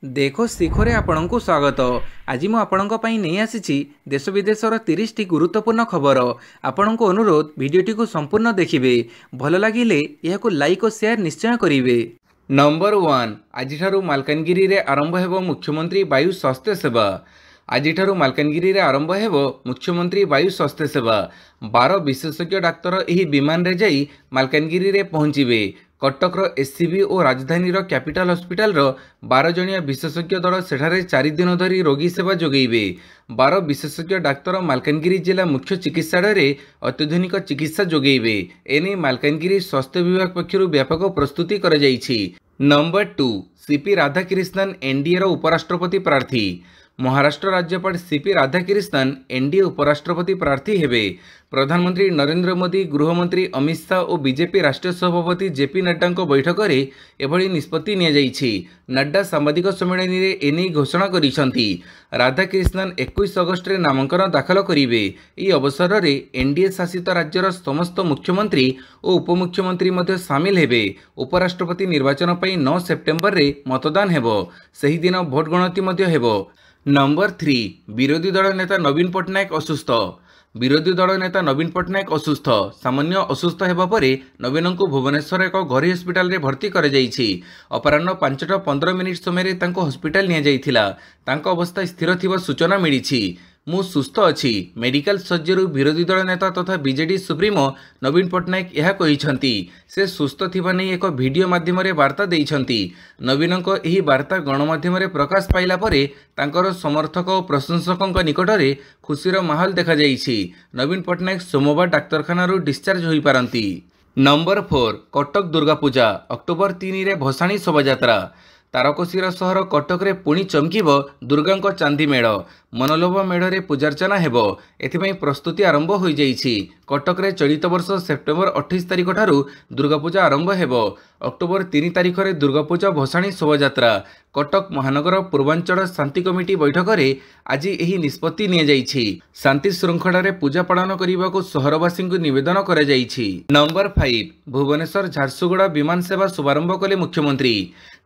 देखो शिखरे आपणଙ୍କୁ स्वागत। आज मु आपणଙ୍କ ପାଇଁ ନେଇ ଆସିଛି देश विदेशर 30 टी गुरुत्वपूर्ण खबर। आपणଙ୍କୁ अनुरोध भिडियोटी को संपूर्ण देखिए, भल लगिले यह लाइक और शेयर निश्चय करिवे। नंबर 1 आज मालकानगिरी रे आरंभ हेबो मुख्यमंत्री वायु स्वास्थ्य सेवा। आज मालकानगिरी रे आरंभ हेबो मुख्यमंत्री वायु स्वास्थ्य सेवा। 12 विशेषज्ञ डाक्तर एही विमान रे जाई मालकानगिरी रे पहुंचीबे। कटकर एससीबी और राजधानी कैपिटल हॉस्पिटल 12 जणिया विशेषज्ञ दल सेठारे 4 दिन धरी रोगी सेवा जोगेइबे। 12 विशेषज्ञ डाक्तर मालकानगिरी जिला मुख्य चिकित्सालय अत्याधुनिक चिकित्सा जोगेइबे। एने मालकानगिरी स्वास्थ्य विभाग पक्षरु व्यापक प्रस्तुति करा जाइछि। नंबर 2 सीपी राधाकृष्णन एनडीए रो उपराष्ट्रपति प्रार्थी। महाराष्ट्र राज्यपाल सीपी राधाकृष्णन एनडीए उपराष्ट्रपति प्रार्थी हेबे। प्रधानमंत्री नरेंद्र मोदी, गृहमंत्री अमित शाह और बीजेपी राष्ट्रीय सभापति जेपी नड्डा बैठक में एभली निष्पत्ति निया जाइछि। नड्डा सांबादिक सम्मेलन में एने घोषणा करिसंती। राधाकृष्णन 21 अगस्ट रे नामांकन दाखल करिवे। ई अवसर में एनडीए शासित राज्यर समस्त मुख्यमंत्री और उपमुख्यमंत्री मध्य सामिल हेबे। उपराष्ट्रपति निर्वाचन पई 9 सेप्टेम्बर रे मतदान हेबो। सही दिन भोट गणति मध्य हेबो। नंबर 3 विरोधी दल नेता नवीन पट्टनायक असुस्थ। विरोधी दल नेता नवीन पट्टनायक असुस्थ। सामान्य असुस्थ हेबा परे नवीन को भुवनेश्वर एक घरोई हस्पिटाल रे भर्ती कर जाइछि। अपराह्न 5:15 समय तांको हस्पिटाल निया जाइथिला। तांको अवस्था स्थिर थिबा सूचना मिलिछि। मु सुस्थ अछि मेडिकल सर्जरी विरोधी दल नेता तथा बीजेडी सुप्रीमो नवीन पट्टनायक यह कहिसंती। से सुस्थ थिबा नै एक वीडियो माध्यम रे वार्ता देइछंती। नवीन को एही वार्ता गणमाध्यम रे प्रकाश पाइला परे तांकर समर्थक और प्रशंसकक निकट रे खुशीर माहौल देखा जाइछि। नवीन पट्टनायक सोमवार डाक्तरखाना डिस्चार्ज होई पारंती। नंबर 4 कटक दुर्गा पूजा अक्टोबर 3 रे भसाणी शोभायात्रा। तारकसीर सहर कटक रे पुणी चमकीब दुर्गा चांदी मेढ़। मनोलोभ मेढ़ पूजार्चना हेबो। एथिପାଇଁ प्रस्तुति आरंभ हो जाइछि। कटक रे चलित वर्ष सेप्टेम्बर 28 तारिख ठारू दुर्गा पूजा आरंभ हेबो। अक्टोबर 3 तारिख रे दुर्गा पूजा भसाणी शोभायात्रा। कटक महानगर पूर्वांचल शांति कमिटी बैठक रे आज एही निष्पत्ति निया जाइछि। शांति श्रृंखला रे पूजा पालन करने सहरवासी को निवेदन करा जाइछि। नंबर 5 भुवनेश्वर झारसुगुड़ा विमान सेवा शुभारंभ कले मुख्यमंत्री।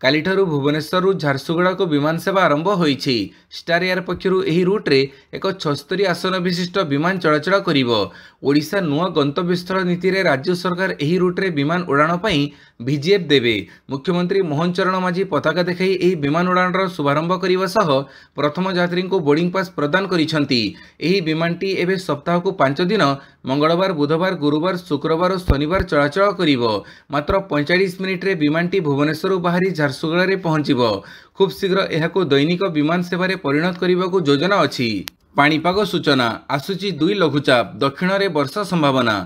कालीठारू भुवनेश्वर झारसुगुड़ा को विमान सेवा आरंभ होइछि। स्टार एयर पक्षरु एही रूट रे एक 76 आसन विशिष्ट विमान चलाचल करिवो। ओडिशा नुआ गंतव्य स्थल नीति रे राज्य सरकार एही रूट रे विमान उड़ान पई भिजीएफ देवे। मुख्यमंत्री मोहन चरण माझी पताका देखाई एही विमान उड़ान शुभारंभ करने सह प्रथम यात्री को बोर्डिंग पास प्रदान करिसंती। एही विमानटी एबे सप्ताह को 5 दिन मंगलवार, बुधवार, गुरुवार, शुक्रवार और शनिवार चलाचल करिवो। मात्र 45 मिनिट रे विमानटी भुवनेश्वर बाहरी झारसुगुड़ा रे पहुंचिबो। खूब शीघ्र एहाको दैनिक विमान सेवा रे परिणत करबाको योजना अछि। पाणीपाग सूचना आसुची 2 लघुचाप दक्षिण रे वर्षा संभावना।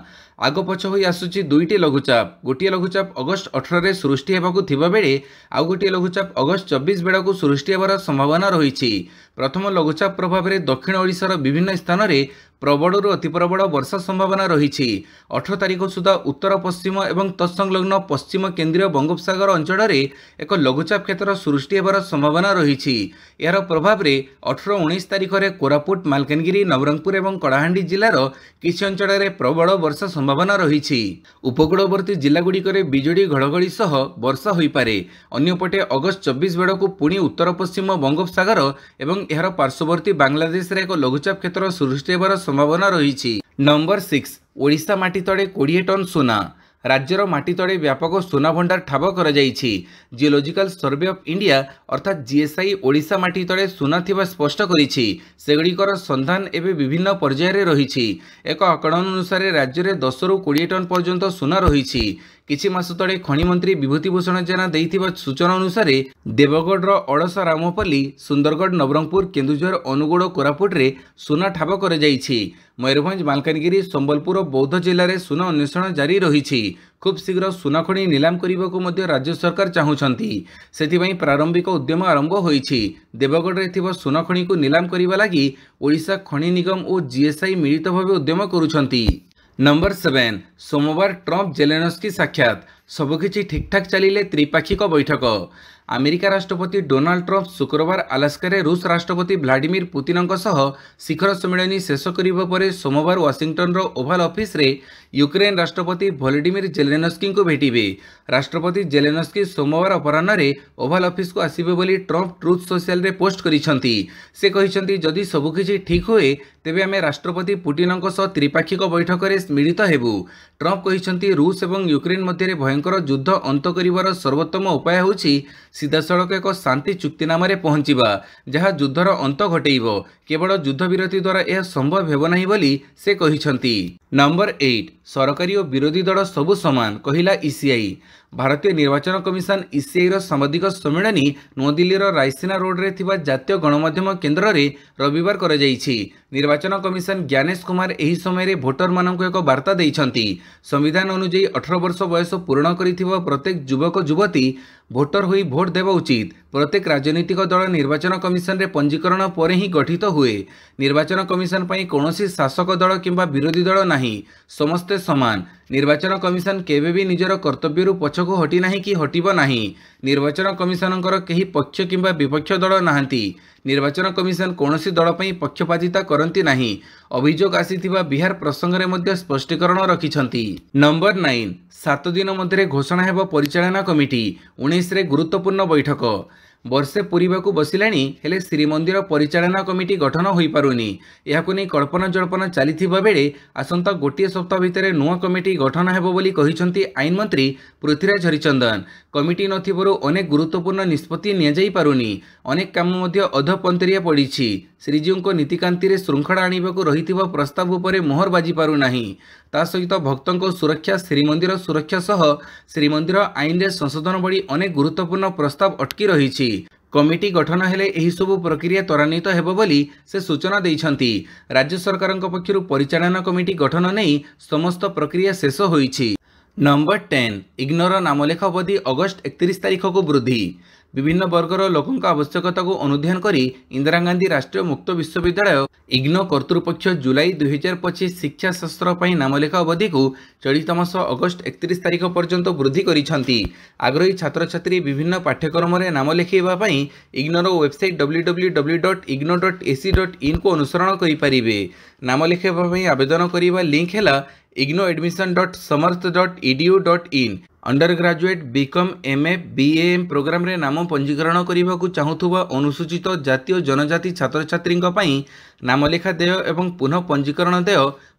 आग पछ होई आसुची 2टी लघुचाप। गोटे लघुचाप अगस्ट 18 रे सृष्टि हेबाकू थिबा बेले आउ गोटे लघुचाप अगस्ट 24 बेड़ाकू सृष्टि हेबार संभावना रहिछि। प्रथम लघुचाप प्रभाव रे दक्षिण ओडिशार विभिन्न स्थान रे प्रबलरू अति प्रबल वर्षा संभावना रहिछि। 18 तारिख सुधा उत्तर पश्चिम एवं तत्संलग्न पश्चिम केंद्रीय बंगोपसागर अंचल रे एक लघुचाप क्षेत्र सृष्टि हेबार संभावना रहिछि। यार प्रभाव रे 18-19 तारिख रे कोरापुट, मालकानगिरी, नवरंगपुर एवं कलाहांडी जिलार किछि अंचल रे प्रबल वर्षा संभावना रहिछि। उपकूलवर्ती जिला गुड़िक बिजुड़ी घड़घड़ी सह वर्षा होई पारे। अन्यपटे अगस्ट 24 बेड़कू पुणी उत्तर पश्चिम बंगोपसागर एवं यार पार्श्ववर्ती बांग्लादेश रे एक लघुचाप क्षेत्र सृष्टि हेबार संभावना रहिछि। नंबर 6 ओडिशा माटी तळे 20 टन सोना। राज्यर माटी तळे व्यापक सोना भंडार ठाब करा जाइछि। जियोलॉजिकल सर्वे ऑफ इंडिया अर्थात जीएसआई ओडिशा माटी तळे सोना थिबा स्पष्ट करिछि। सेगुड़िकर संधान एबे विभिन्न पर्याय रे रहिछि। एक आकलन अनुसार राज्य रे 10 रु 20 टन पर्यंत सोना रहिछि। किछि मास तळे खनि मंत्री विभूतिभूषण जेना दैथिबा सूचना अनुसार देवगढ़ अड़सा, रामपल्ली, सुंदरगढ़, नवरंगपुर, केन्दुझर, अनुगुड़, कोरापुट रे सोना ठाब कर जाइछि। मयूरभंज, मालकानगिरी, संबलपुर और बौद्ध जिले में सोना अन्वेषण जारी रहिछि। खूब शीघ्र सोना खଣି नीलाम करने मध्य राज्य सरकार चाहूछंती। सेथिପାଇଁ प्रारंभिक उद्यम आरंभ होइछि। देवगढ़ रे थिबा सोना खଣି को नीलाम करिबा लागि ओडिशा खଣି निगम और जीएसआई मिलित भाव उद्यम करुछंती। नंबर 7 सोमवार ट्रंप जेलेनस्की साक्षात। सबकिछि ठीक ठाक चलिले त्रिपाक्षिक बैठक। अमेरिका राष्ट्रपति डोनाल्ड ट्रम्प शुक्रवार अलास्का रूस राष्ट्रपति व्लादिमीर पुतिन शिखर सम्मेलन शेष करिबा परे सोमवार वाशिंगटन ओभाल ऑफिस रे यूक्रेन राष्ट्रपति वोलोडिमिर जेलेनस्की को भेटिबे। राष्ट्रपति जेलेनस्की सोमवार अपराह्न रे ओभाल ऑफिस को आसिबे बोली ट्रम्प ट्रुथ सोशल रे पोस्ट करिसंती। से कहिसंती जदि सबकिछि ठीक होए तेबे आमे राष्ट्रपति पुतिन सह त्रिपाक्षिक बैठक में मिलित हेबु। ट्रम्प कहिसंती रूस और यूक्रेन मध्य भयंकर युद्ध अंत करिवार सर्वोत्तम उपाय होछि सीधासड़क एक शांति चुक्तिनामा पहुंचवा जहाँ युद्धर अंत घटेइबो। केवल युद्ध विरति द्वारा यह संभव हेब नाही बोली से कहिसंती। नंबर 8 सरकारी और विरोधी दल सबु समान कहिला ईसीआई। भारतीय निर्वाचन कमिशन ईसीआई सांबादिक सम्मेलन नूदिल्लीर रायसीना रोड रे थिबा जातीय गणमाध्यम केन्द्र रे रविवार कर जाइछि। निर्वाचन कमिशन ज्ञानेश कुमार एही समय भोटर मानक एक वार्ता देइछंती। संविधान अनुଯାयी 18 वर्ष बयस पूर्ण करिथिबा प्रत्येक युवक युवती भोटर होई भोट देवा उचित। प्रत्येक राजनीतिक दल निर्वाचन कमिशन रे पंजीकरण पर ही गठित हुए। निर्वाचन कमिशन पई कोनोसी शासक दल किंबा विरोधी दल नाही, समस्ते समान। निर्वाचन कमिशन केबे भी निजर कर्तव्यरू पछको हटी नाही कि हटिबो नाही। निर्वाचन कमिशनकर केही पक्ष किंबा विपक्ष दल नाहांती। निर्वाचन कमिशन कोनोसी दल पई पक्षपातिता करंती नाही। अभियोग आसीथिबा बिहार प्रसंग रे मध्ये स्पष्टीकरण रखिछंती। नंबर 9 7 दिन मध्य घोषणा हेब परिचालना कमिटी 19 रे गुरुत्वपूर्ण बैठक। वर्षे पूरीबाकू बसिलाणी हेले श्रीमंदिर परिचालना कमिटी गठन होई पारुनी। याकू नै कल्पना जल्पना चलीथिबा बेले आसंता गोटिए सप्ताह भितर नुआ कमिटी गठन हेब बोली कहिसंती आईन मंत्री पृथ्वीराज हरिचंदन। कमिटी नथिबरु अनेक गुरुत्वपूर्ण निष्पत्ति निया जाई पारुनी। अनेक काम मध्य अधपंतरिया पड़िछि। श्रीजीउको नीतिकांति रे श्रृंखला आनिबाकू रहिथिबा प्रस्ताव उपरे मोहर बाजी पारु नाही। ता सहित भक्तों सुरक्षा, श्रीमंदिर सुरक्षा सह श्रीमंदिर आईन रे संशोधन भली अनेक गुरुत्वपूर्ण प्रस्ताव अटकी रहिछि। कमिटी गठन हेले एही सबु प्रक्रिया त्वरान्वित हेब बोली से सूचना दैछंती। राज्य सरकारक पक्षरु परिचालना कमिटी गठन नै समस्त प्रक्रिया शेष होईछि। नंबर 10 इग्नोर नामलेखा अवधि अगस्ट 31 तारीख को वृद्धि। विभिन्न वर्गर लोकों आवश्यकता को अनुध्यान करी इंदिरा गांधी राष्ट्रीय मुक्त विश्वविद्यालय इग्नो कर्तृपक्ष जुलाई 2025 शिक्षा शास्त्र पर नामलेखा अवधि को चलित मास अगस्ट 31 तारीख पर्यंत वृद्धि करिसंती। आग्रही छात्र छात्री विभिन्न पाठ्यक्रम में नाम लिखेबा पई इग्नोर वेबसाइट www.igno.ac.in को अनुसरण करि परिबे। नाम लिखेबा पई आवेदन करिबा लिंक हैला ignoadmission.samarth.edu.in। Undergraduate BCom MA BAM programme रे नाम पंजीकरण करने को चाहूथुबा अनुसूचित जाति और जनजाति छात्र छात्री नामलेखा देय एवं पुनः पंजीकरण देय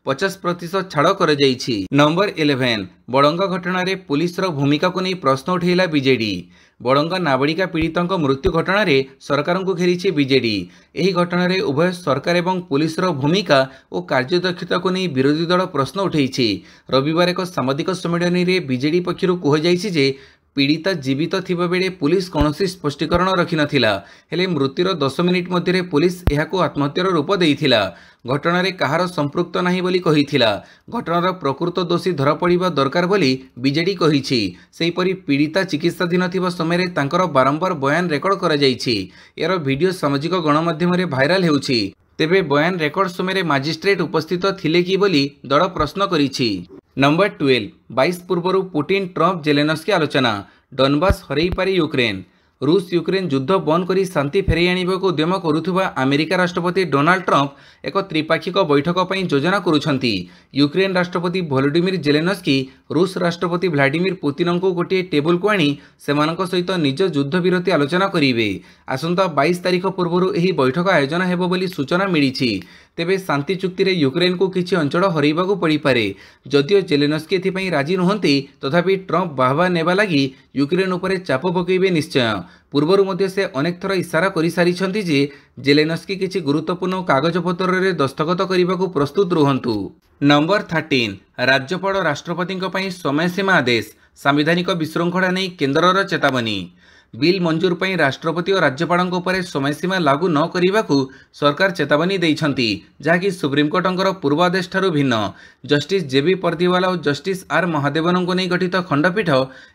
50% छाड़ कर जाइछि। नंबर 11 बड़ंगा घटना रे पुलिस रो भूमिका को नहीं प्रश्न उठेला बीजेडी। बड़ंगा नाबालिका पीड़ितों मृत्यु घटना रे सरकार को घेरी बीजेडी। यही घटना रे उभय सरकार एवं पुलिस रो भूमिका और कार्यदक्षता को नहीं विरोधी दल प्रश्न उठेइछि। रविवार एक सांबादिक सम्मेलन रे बीजेडी पक्षरु कहुଯାଇଛି जे पीड़िता जीवित थिबा बेले पुलिस कौनसी स्पष्टीकरण रखि नथिला। हेले मृत्युर 10 मिनिट मध्य पुलिस एहाको आत्महत्यार रूप देइथिला। घटना रे कहार संपृक्त नाही बोली कहिथिला। घटनार प्रकृत दोषी धरा पड़िबा दरकार बोली बीजेडी कहिछि। सेहीपरि पीड़िता चिकित्साधीन थिबा समय तांकर बारंबार बयान रेकर्ड करा जाइछि। यार वीडियो सामाजिक गणमाध्यम रे भाइराल हेउछि। तेबे बयान रेकर्ड समय मजिस्ट्रेट उपस्थित थिले कि बोली दल प्रश्न करिछि। नंबर 12 22 पूर्व पुतिन ट्रम्प जेलेनस्की आलोचना। डनबास हरई पारे यूक्रेन। रूस यूक्रेन युद्ध बंद करी शांति फेरई आनिबाकू उद्यम करुथुबा अमेरिका राष्ट्रपति डोनाल्ड ट्रम्प एक त्रिपाक्षिक बैठक पर योजना करुछंती। यूक्रेन राष्ट्रपति वोलोडिमिर जेलेनस्की रूस राष्ट्रपति व्लादिमीर पुतिन को गोटे टेबुल को आनी सेमानक सहित निज युद्ध विरति आलोचना करिवे। आसंता 22 तारीख पूर्व यह बैठक आयोजन हेबो बोली सूचना मिलिछि। तेबे शांति चुक्ति रे यूक्रेन को किछि अंचल हरइबाकू पड़ी पारे। जदिओ जेलेनस्की एथिपाई राजी नुहंती तथापि ट्रम्प बाहवा नेबा लागि यूक्रेन उपरे चाप पकेइबे निश्चय। पूर्वर मध्य से अनेक थर इशारा करि सारिछंती जे जेलेनस्की किछि गुरुत्वपूर्ण कागजपत्र रे दस्तखत करिबाकू प्रस्तुत रुहंतु। नंबर 13 राज्यपाल राष्ट्रपति समय सीमा आदेश। संवैधानिक विशृंखला नहीं केन्द्रर चेतावनी। बिल मंजूर पर राष्ट्रपति और राज्यपाल समय सीमा लागू न करने को सरकार चेतावनी देइछंती, जहाँकि सुप्रीमकोर्टर पूर्वादेश ठारू भिन्न। जस्टिस जेबी पर्दिवाला और जस्टिस आर महादेवन को नहीं गठित खंडपीठ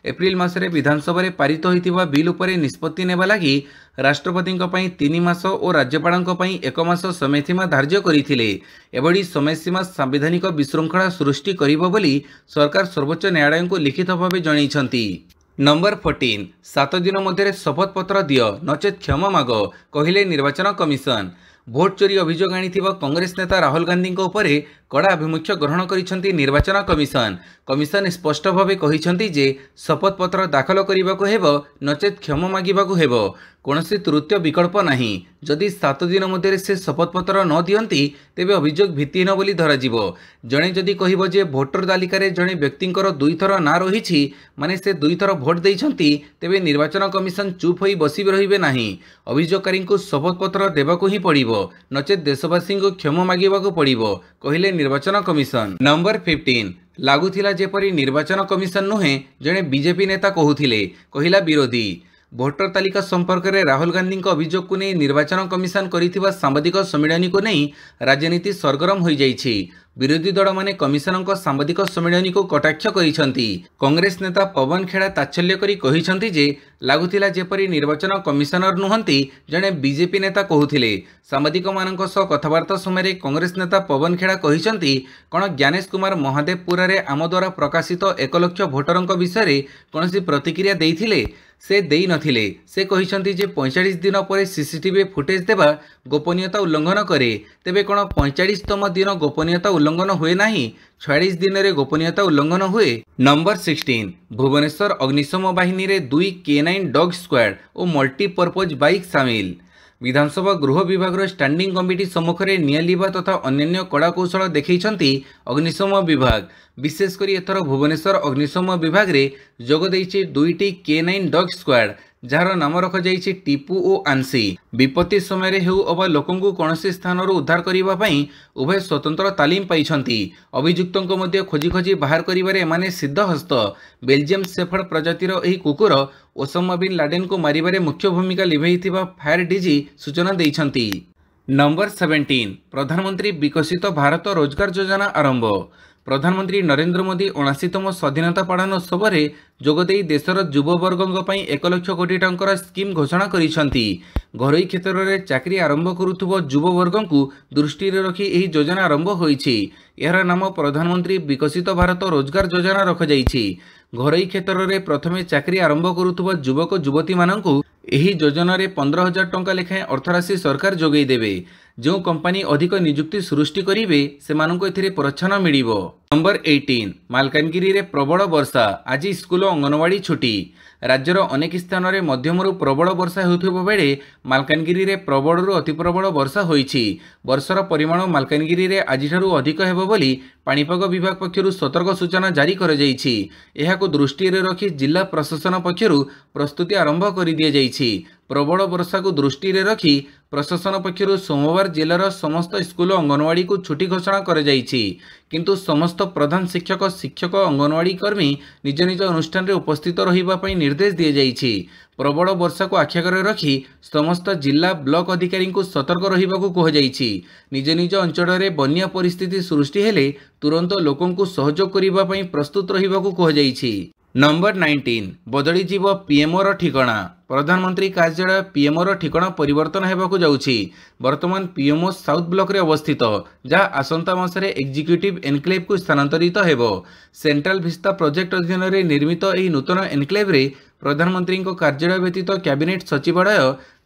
एप्रिल मासरे विधानसभा पारित होइतिबा बिल उपरे निष्पत्ति नेबा लागि राष्ट्रपति 3 मास और राज्यपाल 1 मास समय सीमा धार्य करथिले। एभली समय सीमा संवैधानिक विशृंखला सृष्टि करिबो बोली सरकार सर्वोच्च न्यायालय को लिखित भाव जनइछंती। नंबर 14 7 दिन मध्य शपथ पत्र दियो नचेत क्षमा माग कहले निर्वाचन कमिशन। भोट चोरी अभियोग आनिथिबा कांग्रेस नेता राहुल गांधी उपरे कड़ा आभिमुख्य ग्रहण करिसेंती निर्वाचन कमिशन। कमिशन स्पष्ट भावे कहिसेंती जे शपथ पत्र दाखल करबाकू हेबो नचेत क्षमा मागिबाकू हेबो, कौनसी तृतीय विकल्प नाही। जदि 7 दिन मध्य से शपथ पत्र न दियंती तेबे अभियोग भित्तिहीन बोली धराजिवो। जणे जदि कहिबो जे भोटर तालिकार जणे व्यक्तिंकर 2 थर ना रहिछि माने से 2 थर भोट देइछंती तेबे निर्वाचन कमिशन चुप होई बसी रहिबे नाही। अभियोगकारी को शपथ पत्र देबाकू ही पड़िबो नचेत देशवासी को क्षमा मागिबाकू पड़िबो कहिले निर्वाचन कमिशन। नंबर 15 लागुथिला जेपरी निर्वाचन कमिशन नुहे जणे बीजेपी नेता कहूथिले कहिला विरोधी। भोटर तालिका संपर्क में राहुल गांधी अभियोग को नहीं निर्वाचन कमिशन करिथिबा सांबादिक सम्मेलन को नहीं राजनीति सरगरम हो जाइछि। विरोधी दल माने कमिशन सांबादिक सम्मेलन को कटाक्ष करिसेंती। कांग्रेस नेता पवन खेड़ा ताच्छल्य करी कहिसेंती जे लागुथिला जेपरी निर्वाचन कमिशनर नुहंती जणे बीजेपी नेता कहूथिले। सांबादिक मानक सह कथबार्ता समय कांग्रेस नेता पवन खेड़ा कहिसेंती कण ज्ञानेश कुमार महादेवपुरा रे आम द्वारा प्रकाशित 1 लाख भोटरंक विषय कौनसी प्रतिक्रिया देइथिले से देई नथिले। से कहिसेंती जे 45 दिन पर सीसीटीवी फुटेज देवा गोपनीयता उल्लंघन करे, तेबे कौन 45तम दिन गोपनीयता उल्लंघन हुए नाही 46 दिन रे गोपनीयता उल्लंघन हुए। नंबर 16 भुवनेश्वर अग्निशम बाहिनी रे 2 K9 डॉग स्क्वाड और मल्टीपर्पज बाइक सामिल। विधानसभा गृह विभाग स्टैंडिंग कमिटी सम्मुख में नियालिबा तथा अन्य कड़ा कौशल देखैछंती अग्निशम विभाग। विशेषकर एथर भुवनेश्वर अग्निशम विभाग रे जोग देइछि 2टी K9 डॉग स्क्वाड जार नाम रख जाइछि टीपू और आंसी। विपत्ति समय हेउ अबा लोकंकु कौनसी स्थान उद्धार करिबा पई उभय स्वतंत्र तालीम पाइछंती। अभियुक्तों मध्य खोजी खोजी बाहर करिबारे एमाने सिद्धहस्त। बेल्जियम शेफर्ड प्रजातिर एही कुकुर ओसामा बिन लाडेन को मारिबारे मुख्य भूमिका लिभेइथिबा फायर डीजी सूचना दैछंती। नंबर 17 प्रधानमंत्री विकसित भारत रोजगार योजना आरंभ। प्रधानमंत्री नरेंद्र मोदी 79तम स्वाधीनता पालन उत्सव में जोगदे देशर युववर्गों पर 1 लाख कोटी टंकार स्कीम घोषणा करिसेंती। घरोई क्षेत्र में चाकरी आरंभ करुथुबो युववर्गों को दृष्टि रखी यह योजना आरंभ होईछि। यार नाम प्रधानमंत्री विकसित भारत रोजगार योजना रख जाइछि। घरोई क्षेत्र में प्रथमे चाकरी आरंभ करुथुबो युवक युवती मानकु एही योजना रे 15,000 टंका लेखाएं अर्थराशि सरकार जोगई देबे। जो कंपनी अधिक नियुक्ति सृष्टि करिवे सेमानंको एथिरे प्रोत्साहन मिलिबो। नंबर 18 मालकानगिरी रे प्रबल वर्षा आज स्कूल अंगनवाड़ी छुट्टी। राज्यर अनेक स्थान में मध्यमरु प्रबल वर्षा हेउथिबा बेले मालकानगिरी रे प्रबलरु अति प्रबल वर्षा होईछि। वर्षार परिमाण मालकानगिरी रे आजिठारु अधिक हेबो बोली पाणीपाग विभाग पक्षरु सतर्क सूचना जारी कर जाइछि। एहाको दृष्टि रे रखी जिला प्रशासन पक्षरु प्रस्तुति आरंभ कर दिया जाइछि। प्रबल वर्षा को दृष्टि रे रखी प्रशासन पक्षरु सोमवार जिलार समस्त स्कूल अंगनवाड़ी को छुट्टी घोषणा कर जाइछि। किंतु समस्त प्रधान शिक्षक शिक्षक अंगनवाड़ी कर्मी निज निज अनुष्ठान रे उपस्थित रहिबा पई निर्देश दिए जाइछि। प्रबल वर्षा को आख्यागर रखी समस्त जिला ब्लॉक अधिकारी को सतर्क रहिबाकू कह जाइछि। निज निज अंचल में बन्या परिस्थिति सृष्टि हेले तुरंत लोकों को सहयोग करिबा पई प्रस्तुत रहिबाकू कह जाइछि। नंबर 19 बदली जीव पीएमओ ठिकाना। प्रधानमंत्री कार्यालय पीएमओ ठिकाना परिवर्तन होगाकू जाउछि। वर्तमान पीएमओ साउथ ब्लॉक रे अवस्थित जहाँ आसंता मासरे एग्जीक्यूटिव एनक्लेव को स्थानांतरित हेबो। सेंट्रल विस्ता प्रोजेक्ट अधीन रे निर्मित एही नूतन एनक्लेव रे प्रधानमंत्री कार्यालय व्यतीत कैबिनेट सचिवालय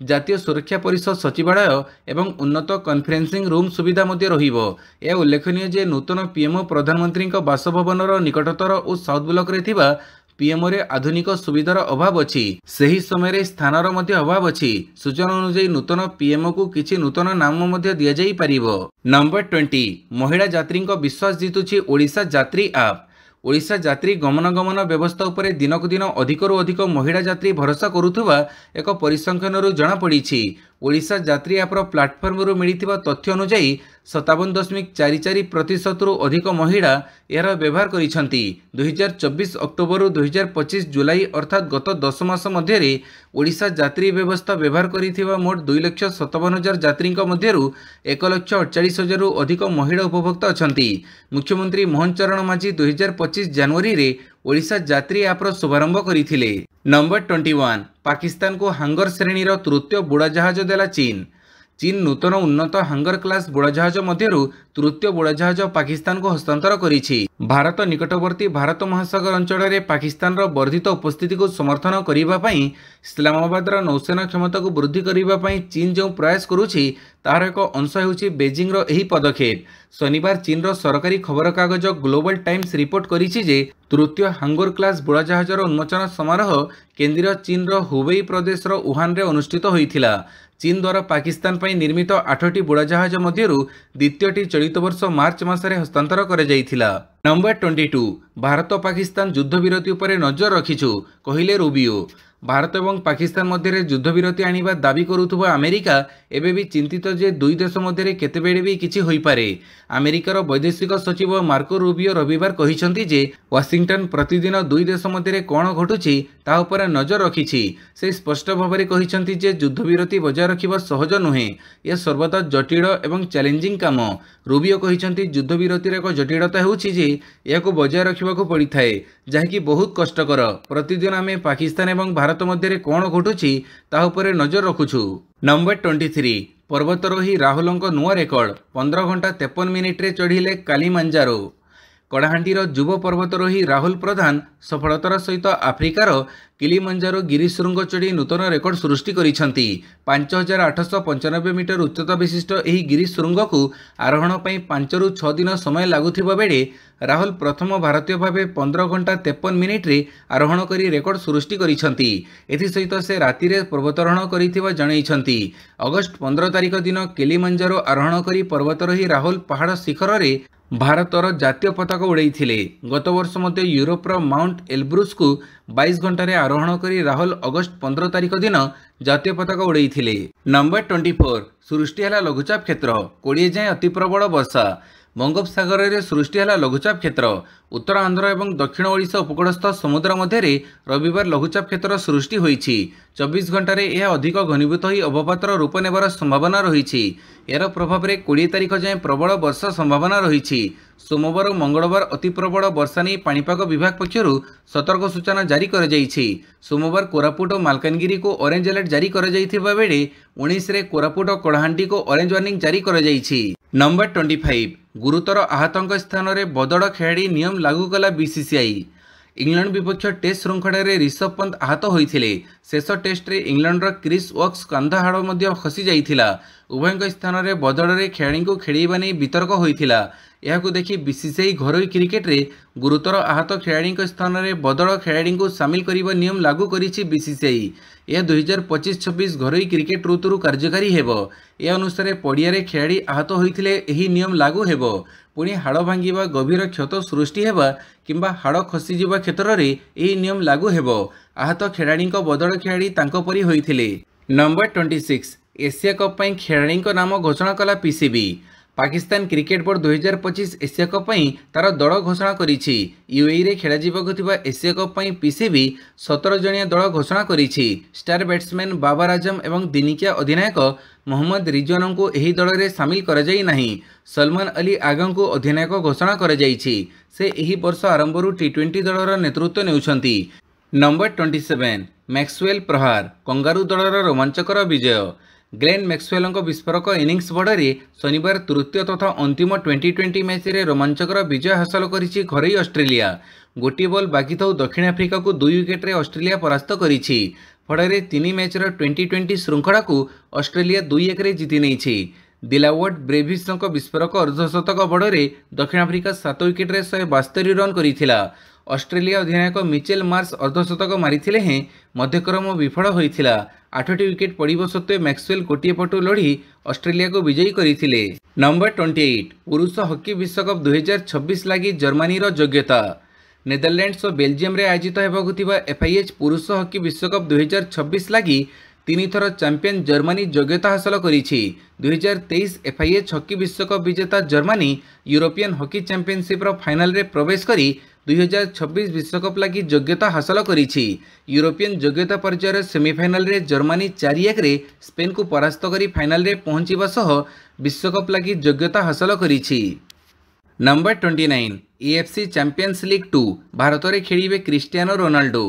जातीय सुरक्षा परिषद सचिवालय एवं उन्नत कॉन्फ्रेंसिंग रूम सुविधा मध्य रहिबो। यह उल्लेखनीय जे नूतन पीएमओ प्रधानमंत्री बासभवन निकटतर और साउथ ब्लॉक रे थिबा पीएमओ रे आधुनिक सुविधार अभाव अछि। सही समय स्थानर मध्य अभाव अछि। सूचना अनुसार नूतन पीएमओ को किछि नूतन नाम मध्य दिया जाई परिबो। नंबर 20 महिला यात्री विश्वास जीतुछि ओडिशा यात्री आप। ओडिशा यात्री गमनागमन व्यवस्था उपरे दिनक दिन अधिकरू अधिक महिला यात्री भरोसा करुथुबा एक परिसंख्यान जना पड़ी। ओडिशा यात्री ऐपर प्लाटफर्म मिलिथिबा तथ्य अनुसार 57.44% अधिक महिला यार व्यवहार करिसेंती। 2024 अक्टोबर 2025 जुलाई अर्थात गत 10 मास मध्य ओडिशा यात्री व्यवस्था व्यवहार करिथिबा मोट 2,57,000 यात्री मध्यरु 1,48,000 अधिक महिला उपभोक्ता अछंती। मुख्यमंत्री मोहन चरण मांझी 2025 जनवरी रे ओडिशा यात्री ऐपर शुभारंभ करथिले। नंबर 21 पाकिस्तान को हांगर श्रेणीर तृतीय बुड़ा जहाज देला चीन। चीन नूतन उन्नत हांगर क्लास बुड़ाजाहाज मध्यरु तृतीय बुड़ाजाहाज पाकिस्तान को हस्तांतर करिछि। भारत निकटवर्ती भारत महासागर अंचल में पाकिस्तान वर्धित उपस्थिति को समर्थन करिबा पई इस्लामाबाद नौसेना क्षमता को वृद्धि करिबा पई चीन जो प्रयास करुछि तार एक अंश हेउछि बेजिंग रो एही पदक्षेप। शनिवार चीन रो सरकारी खबर कागज ग्लोबल टाइम्स रिपोर्ट करिछि जे तृतीय हांगोर क्लास बुड़ाजाहाजर उन्मोचन समारोह केंद्रीय चीन रो हुबेई प्रदेश रो वुहान रे अनुष्ठित होइथिला। चीन द्वारा पाकिस्तान पर निर्मित 8टी बुड़ाजाहाज मध्यरु द्वितीयटी चलित वर्ष मार्च मासरे हस्तांतर कर जाइथिला। नंबर 22 भारत पाकिस्तान युद्ध विरति उपरे नजर रखिछु कहिले रूबियो। भारत और पाकिस्तान मध्य युद्धविरति आनिबा दाबी करुथुबा अमेरिका एबे भी चिंतित जे दुई देश मध्य केतेबेले भी किछि होई पारे। अमेरिकार वैदेशिक सचिव मार्को रूबियो रविवार कहिसंती जे वाशिंगटन प्रतिदिन दुई देश मध्य कौन घटुछि ता उपरे नजर रखिछि। से स्पष्ट भाव में कहिसंती जे युद्धविरति बजाय रखिबा सहज नुहे, यह सर्वदा जटिल एवं चैलेंजिंग काम। रूबियो कहिसंती युद्धविरतिर एक जटिलता हेउछि जे याको बजाय रखिबाको पड़िथाए जहाँकि बहुत कष्टकर। प्रतिदिन आमे पाकिस्तान एवं भारत मध्य कौन घटुछि ता उपरे नजर रखुछु। नंबर 23 पर्वतारोही राहुलंक नुआ रेकर्ड 15 घंटा 53 मिनिट रे चढ़िले कालीमांजारो। कड़ाहांटीर युव पर्वतारोही राहुल प्रधान सफलतार सहित आफ्रिकार किलिमांजारो गिरिशृंग चढ़ी नूतन रेकर्ड सृष्टि करिसेंती। 5895 मीटर उच्चता विशिष्ट एही गिरिशृंग को आरोहण पई 5 ରୁ 6 दिन समय लागुथिबा बेले राहुल प्रथम भारतीय भावे 15 घंटा 53 मिनिट रे आरोहण करी रेकर्ड सृष्टि करिसेंती। एथि सहित से राति रे पर्वतारोहण करिथिबा जणाइसेंती। अगस्त 15 तारिख दिन किलिमांजारो आरोहण करी पर्वतारोही राहुल पहाड़ शिखर रे भारतर जातीय पताका उड़ाई। गत वर्ष मध्य यूरोपर माउंट एल्ब्रुस को 22 घंटे आरोहण करी राहुल अगस्त 15 तारिख दिन जातीय पताका उड़ाई। नंबर 24 सृष्टि है लघुचाप क्षेत्र 20 जाए अति प्रबल वर्षा। बंगोपसागर में सृष्टि है लघुचाप क्षेत्र। उत्तर आंध्र और दक्षिण ओडिशा उपकूलस्थ समुद्र मध्य रविवार लघुचाप क्षेत्र सृष्टि होइछि। 24 घंटे यह अधिक घनीभूत हो अवपातर रूप नेबार संभावना रही। यार प्रभाव में 20 तारिख जाए प्रबल वर्षा संभावना रही। सोमवार और मंगलवार अति प्रबल वर्षा नहीं पाणीपाग विभाग पक्षरु सतर्क सूचना जारी कर जाइछि। सोमवार कोरापुट और मालकानगिरी को ऑरेंज अलर्ट जारी कर जाइथिबा बेले 19 रे कोरापुट और कड़ाहांटी को ऑरेंज वार्निंग जारी कर जाइछि। नंबर 25 गुरुतर आहतंक स्थान में बदड़ खेलाड़ी नियम लागू कला बीसीसीआई। इंग्लैंड विपक्ष टेस्ट श्रृंखला रे ऋषभ पंत आहत होइथिले। शेष टेस्ट रे इंग्लैंडर क्रिस वॉक्स कांधा हाड़ मध्य खसी जाइथिला। उभय स्थान में बदड़ रे खेलाड़ी को खेळिबा नै वितर्क होइथिला। यहाकू देखि बीसीसीआई घरोई क्रिकेट रे गुरुतर आहत खेलाड़ी स्थान में बदड़ खेलाड़ी को सामिल करने नियम लागू करिछि बीसीसीआई। यह 2025-26 घरोई क्रिकेट ऋतु कार्यकारी हेबो। यह अनुसार पड़िया रे खेलाड़ी आहत होइथिले एही नियम लागू हेबो। पुणी हाड़ भांगिबा गभीर क्षत सृष्टि हेबा किंबा हाड़ खसीजिबा क्षेत्र रे एही नियम लागू हेबो। आहत खेलाड़ी बदड़ खेलाड़ी तांको परी होइथिले। नंबर 26 एशिया कप पई खेलाड़ी नाम घोषणा कला PCB. Pakistan cricket board 2025 Asia cup पई तार दल घोषणा करिछि। यूएई रे खेला जीवाको थिबा एशिया कप पई पीसीबी 17 जणिया दल घोषणा करिछि। स्टार बैट्समैन बाबर आजम एवं दिनिकिया अधिनायक मोहम्मद रिजवान को एही दल रे शामिल करा जाई नाही। सलमान अली आगम को अधिनायक घोषणा करा जाइछि। से एही वर्ष आरंभरू टी20 दलर नेतृत्व नेउछंती। नंबर 27 मैक्सवेल प्रहार कंगारू दलर रोमांचकर विजय। ग्लेन मैक्सवेल विस्फोरक इनिंग्स बड़े शनिवार तृतीय तथा अंतिम 2020 मैच रे रोमांचकर विजय हासिल करिछि घरोई ऑस्ट्रेलिया। गोटे बॉल बाकी था दक्षिण आफ्रिका को 2 विकेट रे ऑस्ट्रेलिया परास्त करिछि। फଳରେ 3 मैचर 2020 श्रृंखला को ऑस्ट्रेलिया 2-1 रे जीति नेछि। दिलावर्ड ब्रेविस विस्फोरक अर्धशतक बड़े दक्षिण आफ्रिका 7 विकेट रे 172 रन करिथिला। ऑस्ट्रेलिया अधिनायक मिचेल मार्श अर्धशतक मारिथिले हें मध्यक्रम विफल होइथिला। 8टी विकेट पड़िबा सत्वे मैक्सवेल गोटे पटु लड़ी ऑस्ट्रेलिया को विजयी करिथिले। नंबर 28 पुरुष हॉकी विश्वकप 2026 लगी जर्मनी रो योग्यता। नेदरलैंड्स और बेल्जियम रे आयोजित हेबाकु थिबा एफआईएच पुरुष हॉकी विश्वकप 2026 लगी 3 थर चैंपियन जर्मनी योग्यता हासिल करिछि। 2023 एफआईएच हॉकी विश्वकप विजेता जर्मनी यूरोपियन हॉकी चैंपियनशिप रो फाइनल रे प्रवेश करी 2026 विश्वकप लगी योग्यता हासिल करिछि। यूरोपियन योग्यता पर्यायर सेमीफाइनल रे जर्मनी 4-1 रे स्पेन को परास्त करी फाइनल रे पहुंचीबा सह विश्वकप लगी योग्यता हासिल करिछि। Number 29 AFC champions league 2 Bharat में खेलिबे क्रिस्टियानो रोनाल्डो।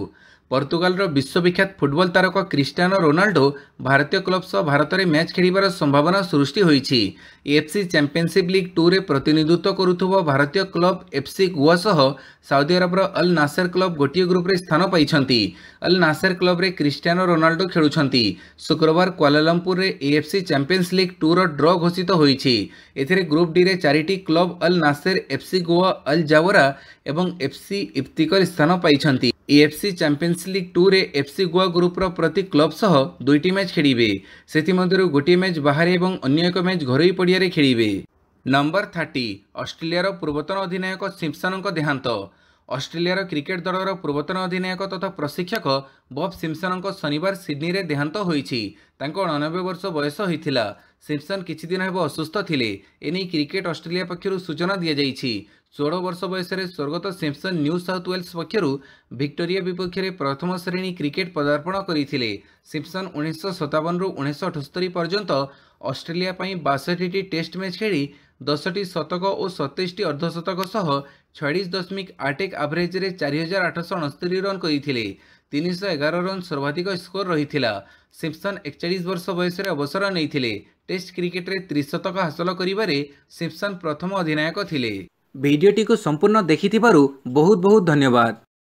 पर्तुगाल विश्वविख्यात फुटबॉल तारक क्रिस्टियानो रोनाल्डो भारतीय क्लब सह भारत में मैच खेलिबार संभावना सृष्टि होईछि। एएफसी चैंपियनशिप लीग 2 रे प्रतिनिधित्व करुथुबो भारतीय क्लब एफसी गोवा सह साउदी अरबर अल नासेर क्लब गोटिए ग्रुप रे स्थान पाइछंती। अल नासेर क्लब रे क्रिस्टियानो रोनाल्डो खेलुछंती। शुक्रवार कुआलालंपुर रे एएफसी चैंपियंस लीग 2 रो ड्रॉ घोषित होईछि। एथिरे ग्रुप डी रे 4टी club Al Nassr, FC Goa, Al Zawraa एवं एफसी इफ्तिकर स्थान पाइछंती। एएफसी चैंपियंस लीग 2 रे एफसी गोवा ग्रुप रो प्रति क्लब सह 2टी मैच खेलिबे। सेथिमध्यरु गोटिए मैच बाहर एवं अन्य एक मैच घरोई पड़िया रे खेलिबे। नंबर 30 ऑस्ट्रेलिया पूर्वतन अधिनायक सिम्पसन देहांत। ऑस्ट्रेलिया क्रिकेट दलर पूर्वतन अधिनायक तथा प्रशिक्षक बब सिम्पसन शनिवार सिडनी रे देहांत होईछि। तांको 99 वर्ष बयस होइथिला। सिम्पसन किछि दिन हेबो असुस्थ थिले। एनी क्रिकेट ऑस्ट्रेलिया पक्षरु सूचना दिया जाइछि। 16 वर्ष बयस स्वर्गत सिम्पसन न्यू साउथ वेल्स पक्षरु विक्टोरिया विपक्ष में प्रथम श्रेणी क्रिकेट पदार्पण करथिले। सिम्पसन 1957 रु 1978 पर्यंत ऑस्ट्रेलिया पई 62टी टेस्ट मैच खेली 10टी शतक और 27टी अर्धशतक सह 46.81 एवरेज रे 4869 रन करथिले। 311 रन सर्वाधिक स्कोर रहिथिला। सिम्पसन 41 वर्ष बयस अवसर नैथिले। टेस्ट क्रिकेट रे त्रिशतक हासिल करिबारे सिम्पसन प्रथम अधिनायक थिले। भिडियोटी को संपूर्ण देखिथिबारु बहुत बहुत धन्यवाद।